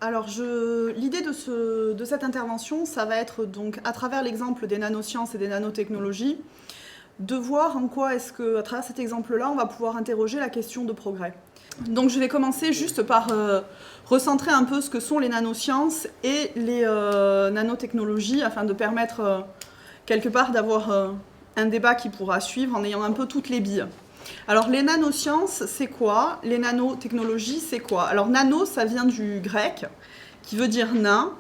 Alors, l'idée de cette intervention, ça va être donc, à travers l'exemple des nanosciences et des nanotechnologies, de voir en quoi est-ce que, à travers cet exemple-là, on va pouvoir interroger la question de progrès. Donc, je vais commencer juste par recentrer un peu ce que sont les nanosciences et les nanotechnologies, afin de permettre, quelque part, d'avoir un débat qui pourra suivre en ayant un peu toutes les billes. Alors, les nanosciences, c'est quoi? Les nanotechnologies, c'est quoi? Alors, nano, ça vient du grec, qui veut dire nain.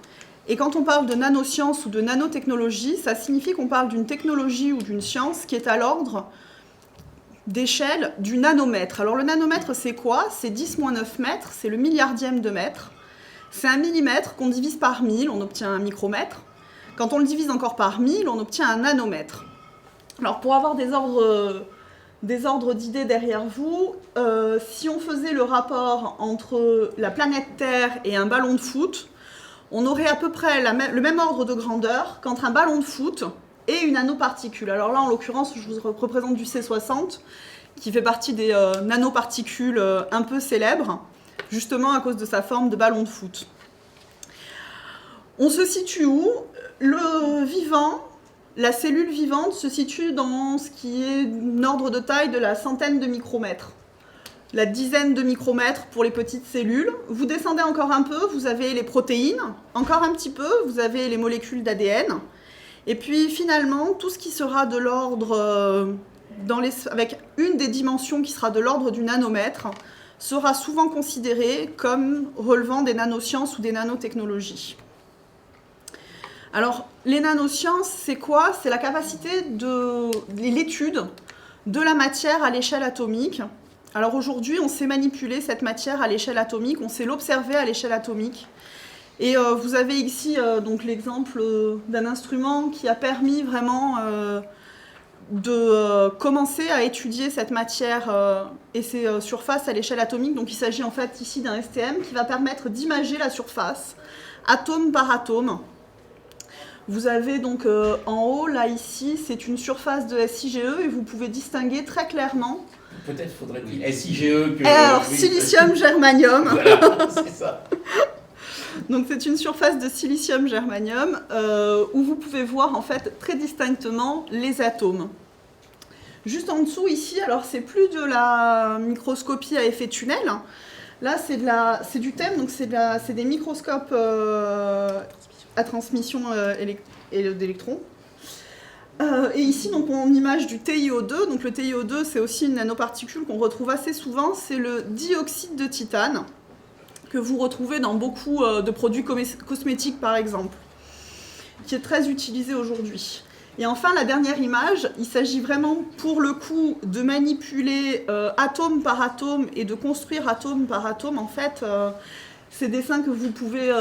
Et quand on parle de nanosciences ou de nanotechnologie, ça signifie qu'on parle d'une technologie ou d'une science qui est à l'ordre d'échelle du nanomètre. Alors, le nanomètre, c'est quoi? C'est 10-9 mètres, c'est le milliardième de mètre. C'est un millimètre qu'on divise par 1000, on obtient un micromètre. Quand on le divise encore par 1000, on obtient un nanomètre. Alors, pour avoir des ordres d'idées derrière vous, si on faisait le rapport entre la planète Terre et un ballon de foot, on aurait à peu près le même ordre de grandeur qu'entre un ballon de foot et une nanoparticule. Alors là, en l'occurrence, je vous représente du C60, qui fait partie des nanoparticules un peu célèbres, justement à cause de sa forme de ballon de foot. On se situe où? Le vivant, la cellule vivante se situe dans ce qui est un ordre de taille de la centaine de micromètres. La dizaine de micromètres pour les petites cellules. Vous descendez encore un peu, vous avez les protéines. Encore un petit peu, vous avez les molécules d'ADN. Et puis finalement, tout ce qui sera de l'ordre, avec une des dimensions qui sera de l'ordre du nanomètre, sera souvent considéré comme relevant des nanosciences ou des nanotechnologies. Alors, les nanosciences, c'est quoi? C'est la capacité de l'étude de la matière à l'échelle atomique. Alors aujourd'hui, on sait manipuler cette matière à l'échelle atomique, on sait l'observer à l'échelle atomique. Et vous avez ici donc l'exemple d'un instrument qui a permis vraiment de commencer à étudier cette matière et ses surfaces à l'échelle atomique. Donc il s'agit en fait ici d'un STM qui va permettre d'imager la surface, atome par atome. Vous avez donc en haut, là ici, c'est une surface de SIGE et vous pouvez distinguer très clairement. Peut-être faudrait-il SIGE que... Alors, silicium, germanium. Voilà, c'est ça. Donc c'est une surface de silicium germanium où vous pouvez voir en fait très distinctement les atomes. Juste en dessous ici, alors c'est plus de la microscopie à effet tunnel. Là c'est du TEM, donc c'est des microscopes à transmission d'électrons. Et ici donc on image du TiO2. Donc le TiO2 c'est aussi une nanoparticule qu'on retrouve assez souvent, c'est le dioxyde de titane, que vous retrouvez dans beaucoup de produits cosmétiques par exemple, qui est très utilisé aujourd'hui. Et enfin, la dernière image, il s'agit vraiment pour le coup de manipuler atome par atome et de construire atome par atome. En fait, ces dessins que vous pouvez,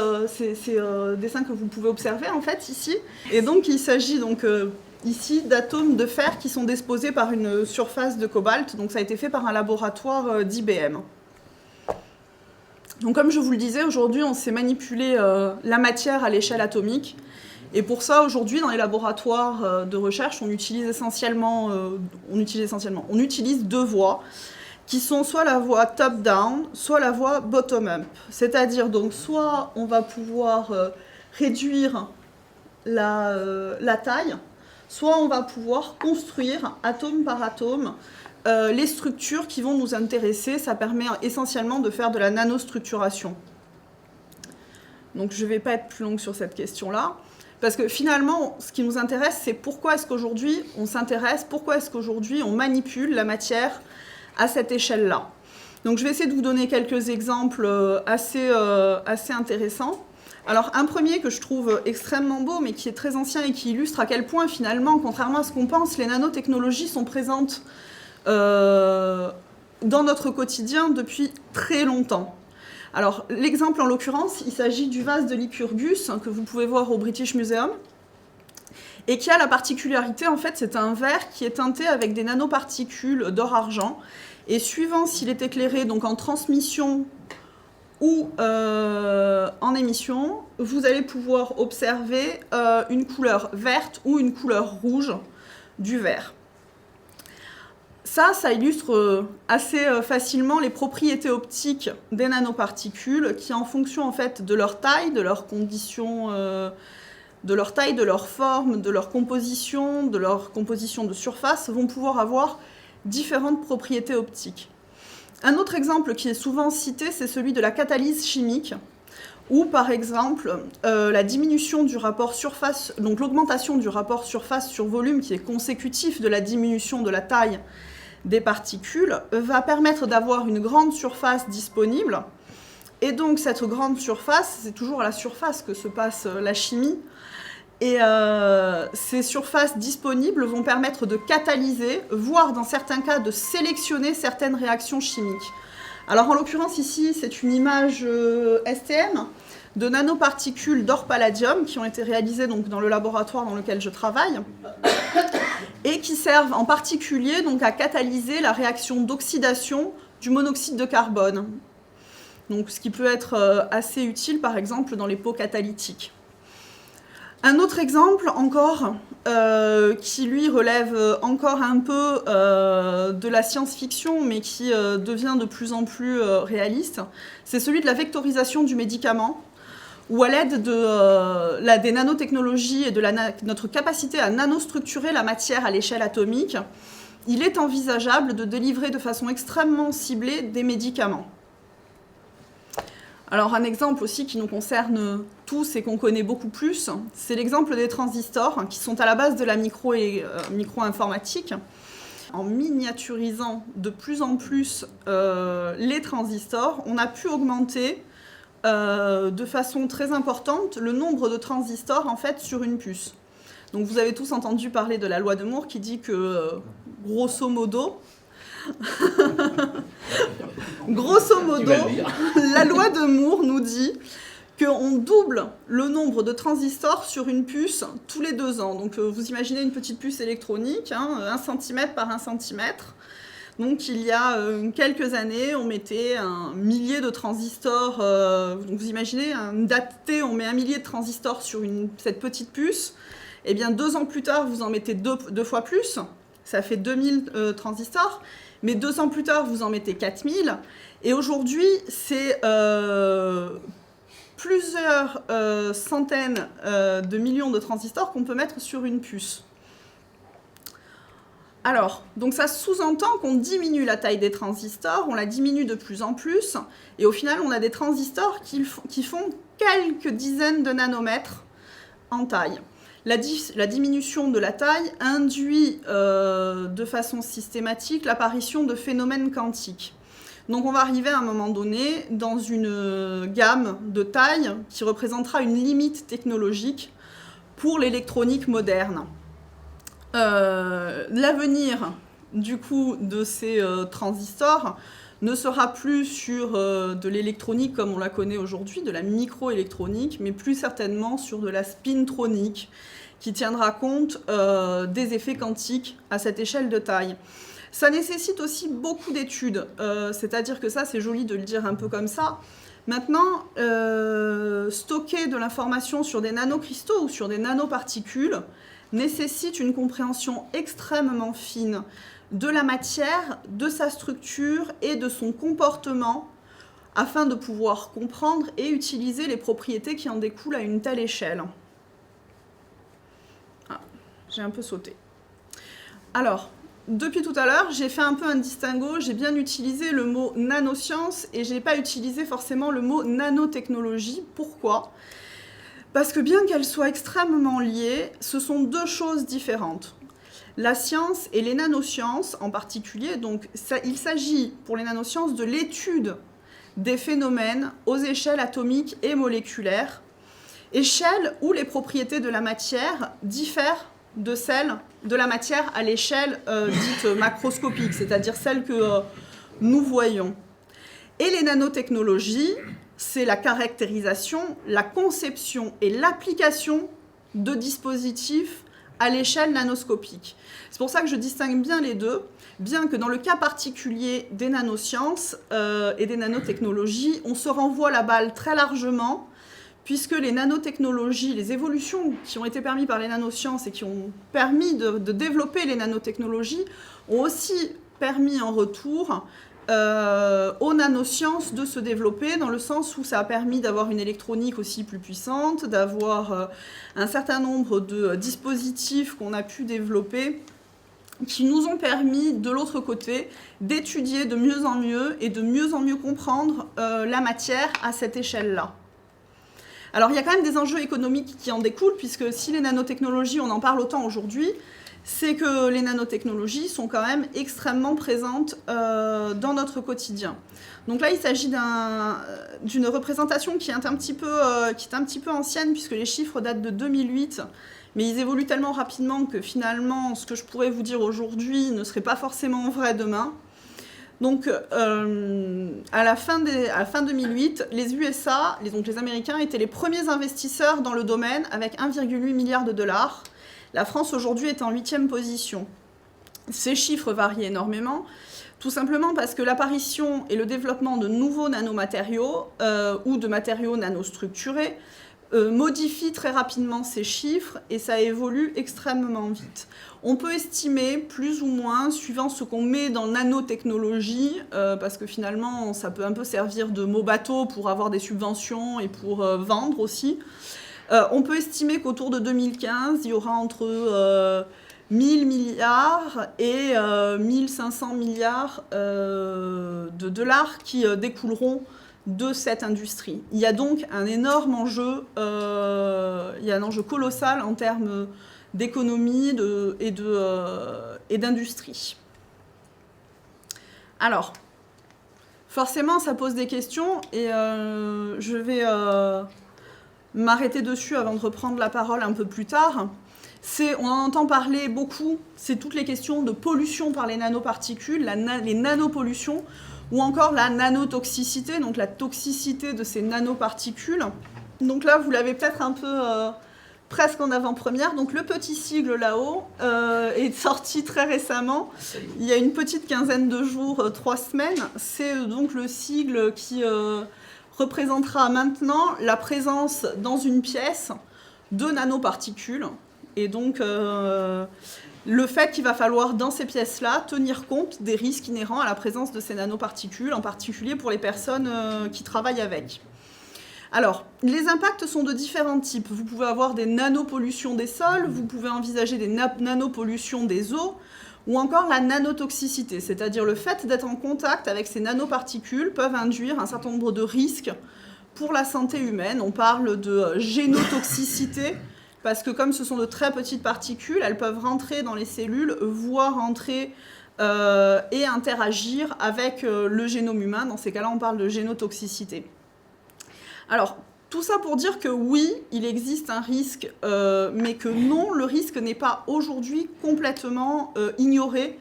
dessins que vous pouvez observer en fait ici. Et donc il s'agit donc ici d'atomes de fer qui sont disposés par une surface de cobalt. Donc ça a été fait par un laboratoire d'IBM. Donc comme je vous le disais, aujourd'hui on sait manipuler la matière à l'échelle atomique. Et pour ça, aujourd'hui, dans les laboratoires de recherche, on utilise deux voies, qui sont soit la voie top-down, soit la voie bottom-up. C'est-à-dire, donc, soit on va pouvoir réduire la taille, soit on va pouvoir construire, atome par atome, les structures qui vont nous intéresser. Ça permet essentiellement de faire de la nanostructuration. Donc je ne vais pas être plus longue sur cette question-là, parce que finalement, ce qui nous intéresse, c'est pourquoi est-ce qu'aujourd'hui on s'intéresse, pourquoi est-ce qu'aujourd'hui on manipule la matière à cette échelle-là. Donc je vais essayer de vous donner quelques exemples assez intéressants. Alors un premier que je trouve extrêmement beau, mais qui est très ancien et qui illustre à quel point finalement, contrairement à ce qu'on pense, les nanotechnologies sont présentes dans notre quotidien depuis très longtemps. Alors, l'exemple en l'occurrence, il s'agit du vase de Lycurgus que vous pouvez voir au British Museum et qui a la particularité, en fait, c'est un verre qui est teinté avec des nanoparticules d'or-argent et suivant s'il est éclairé donc en transmission ou en émission, vous allez pouvoir observer une couleur verte ou une couleur rouge du verre. Ça illustre assez facilement les propriétés optiques des nanoparticules qui, en fonction en fait, de leur taille, de leurs conditions, de leur forme, de leur composition de surface, vont pouvoir avoir différentes propriétés optiques. Un autre exemple qui est souvent cité, c'est celui de la catalyse chimique, où par exemple la diminution du rapport surface, donc l'augmentation du rapport surface sur volume qui est consécutif de la diminution de la taille des particules, va permettre d'avoir une grande surface disponible. Et donc cette grande surface, c'est toujours à la surface que se passe la chimie. Et ces surfaces disponibles vont permettre de catalyser, voire dans certains cas de sélectionner certaines réactions chimiques. Alors en l'occurrence ici, c'est une image STM de nanoparticules d'or palladium qui ont été réalisées donc, dans le laboratoire dans lequel je travaille et qui servent en particulier donc, à catalyser la réaction d'oxydation du monoxyde de carbone. Donc, ce qui peut être assez utile par exemple dans les pots catalytiques. Un autre exemple encore, qui lui relève encore un peu de la science-fiction, mais qui devient de plus en plus réaliste, c'est celui de la vectorisation du médicament, où à l'aide des nanotechnologies et de notre capacité à nanostructurer la matière à l'échelle atomique, il est envisageable de délivrer de façon extrêmement ciblée des médicaments. Alors un exemple aussi qui nous concerne tous et qu'on connaît beaucoup plus, c'est l'exemple des transistors qui sont à la base de la micro-informatique. En miniaturisant de plus en plus les transistors, on a pu augmenter de façon très importante le nombre de transistors en fait sur une puce. Donc vous avez tous entendu parler de la loi de Moore qui dit que grosso modo, la loi de Moore nous dit qu'on double le nombre de transistors sur une puce tous les 2 ans. Donc vous imaginez une petite puce électronique, 1 cm par 1 cm. Donc il y a quelques années, on mettait un millier de transistors. Donc vous imaginez, une date T, on met 1 millier de transistors sur cette petite puce. Et bien 2 ans plus tard, vous en mettez deux fois plus. Ça fait 2000 transistors. Mais 2 ans plus tard, vous en mettez 4000. Et aujourd'hui, c'est plusieurs centaines de millions de transistors qu'on peut mettre sur une puce. Alors, donc ça sous-entend qu'on diminue la taille des transistors, on la diminue de plus en plus, et au final, on a des transistors qui font quelques dizaines de nanomètres en taille. La diminution de la taille induit de façon systématique l'apparition de phénomènes quantiques. Donc on va arriver à un moment donné dans une gamme de taille qui représentera une limite technologique pour l'électronique moderne. L'avenir du coup de ces transistors ne sera plus sur de l'électronique comme on la connaît aujourd'hui, de la microélectronique, mais plus certainement sur de la spintronique, qui tiendra compte des effets quantiques à cette échelle de taille. Ça nécessite aussi beaucoup d'études, c'est-à-dire que ça, c'est joli de le dire un peu comme ça. Maintenant, stocker de l'information sur des nanocristaux ou sur des nanoparticules nécessite une compréhension extrêmement fine de la matière, de sa structure et de son comportement afin de pouvoir comprendre et utiliser les propriétés qui en découlent à une telle échelle. Ah, j'ai un peu sauté. Alors, depuis tout à l'heure, j'ai fait un peu un distinguo, j'ai bien utilisé le mot nanoscience et je n'ai pas utilisé forcément le mot nanotechnologie. Pourquoi ? Parce que bien qu'elles soient extrêmement liées, ce sont 2 choses différentes. La science et les nanosciences en particulier, donc il s'agit pour les nanosciences de l'étude des phénomènes aux échelles atomiques et moléculaires, échelles où les propriétés de la matière diffèrent de celles de la matière à l'échelle dite macroscopique, c'est-à-dire celle que nous voyons. Et les nanotechnologies, c'est la caractérisation, la conception et l'application de dispositifs à l'échelle nanoscopique. C'est pour ça que je distingue bien les deux, bien que dans le cas particulier des nanosciences et des nanotechnologies, on se renvoie la balle très largement, puisque les nanotechnologies, les évolutions qui ont été permises par les nanosciences et qui ont permis de développer les nanotechnologies ont aussi permis en retour aux nanosciences de se développer, dans le sens où ça a permis d'avoir une électronique aussi plus puissante, d'avoir un certain nombre de dispositifs qu'on a pu développer qui nous ont permis, de l'autre côté, d'étudier de mieux en mieux et de mieux en mieux comprendre la matière à cette échelle-là. Alors, il y a quand même des enjeux économiques qui en découlent, puisque si les nanotechnologies, on en parle autant aujourd'hui, c'est que les nanotechnologies sont quand même extrêmement présentes dans notre quotidien. Donc là, il s'agit d'une représentation qui est un petit peu ancienne, puisque les chiffres datent de 2008, mais ils évoluent tellement rapidement que finalement, ce que je pourrais vous dire aujourd'hui ne serait pas forcément vrai demain. Donc, à la fin 2008, les USA, donc les Américains, étaient les premiers investisseurs dans le domaine, avec 1,8 milliard de dollars. La France, aujourd'hui, est en 8e position. Ces chiffres varient énormément, tout simplement parce que l'apparition et le développement de nouveaux nanomatériaux ou de matériaux nanostructurés modifie très rapidement ces chiffres et ça évolue extrêmement vite. On peut estimer plus ou moins, suivant ce qu'on met dans nanotechnologie, parce que finalement ça peut un peu servir de mot bateau pour avoir des subventions et pour vendre aussi. On peut estimer qu'autour de 2015, il y aura entre 1000 milliards et 1500 milliards de dollars qui découleront de cette industrie. Il y a donc un énorme enjeu, il y a un enjeu colossal en termes d'économie et d'industrie. Alors, forcément, ça pose des questions et je vais m'arrêter dessus avant de reprendre la parole un peu plus tard. On en entend parler beaucoup, c'est toutes les questions de pollution par les nanoparticules, les nanopollutions, ou encore la nanotoxicité, donc la toxicité de ces nanoparticules. Donc là, vous l'avez peut-être un peu presque en avant-première. Donc le petit sigle là-haut est sorti très récemment, il y a une petite quinzaine de jours, 3 semaines. C'est donc le sigle qui représentera maintenant la présence dans une pièce de nanoparticules. Et donc, le fait qu'il va falloir, dans ces pièces-là, tenir compte des risques inhérents à la présence de ces nanoparticules, en particulier pour les personnes qui travaillent avec. Alors, les impacts sont de différents types. Vous pouvez avoir des nanopollutions des sols, vous pouvez envisager des nanopollutions des eaux, ou encore la nanotoxicité, c'est-à-dire le fait d'être en contact avec ces nanoparticules peuvent induire un certain nombre de risques pour la santé humaine. On parle de génotoxicité, parce que comme ce sont de très petites particules, elles peuvent rentrer dans les cellules, voire entrer et interagir avec le génome humain. Dans ces cas-là, on parle de génotoxicité. Alors, tout ça pour dire que oui, il existe un risque, mais que non, le risque n'est pas aujourd'hui complètement ignoré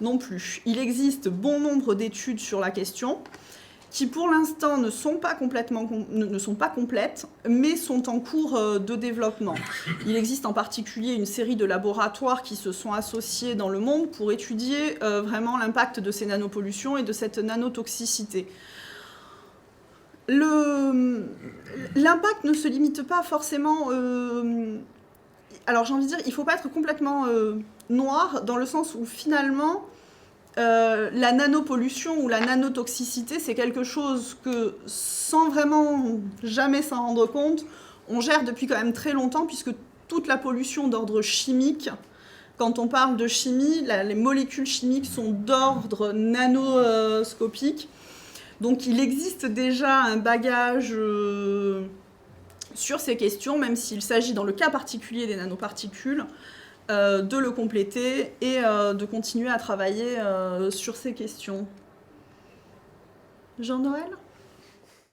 non plus. Il existe bon nombre d'études sur la question, qui pour l'instant ne sont pas complètes, mais sont en cours de développement. Il existe en particulier une série de laboratoires qui se sont associés dans le monde pour étudier vraiment l'impact de ces nanopollutions et de cette nanotoxicité. L'impact ne se limite pas forcément... alors j'ai envie de dire, il ne faut pas être complètement noir, dans le sens où finalement... la nanopollution ou la nanotoxicité, c'est quelque chose que, sans vraiment jamais s'en rendre compte, on gère depuis quand même très longtemps, puisque toute la pollution d'ordre chimique, quand on parle de chimie, les molécules chimiques sont d'ordre nanoscopique. Donc il existe déjà un bagage sur ces questions, même s'il s'agit dans le cas particulier des nanoparticules, de le compléter et de continuer à travailler sur ces questions. Jean-Noël ?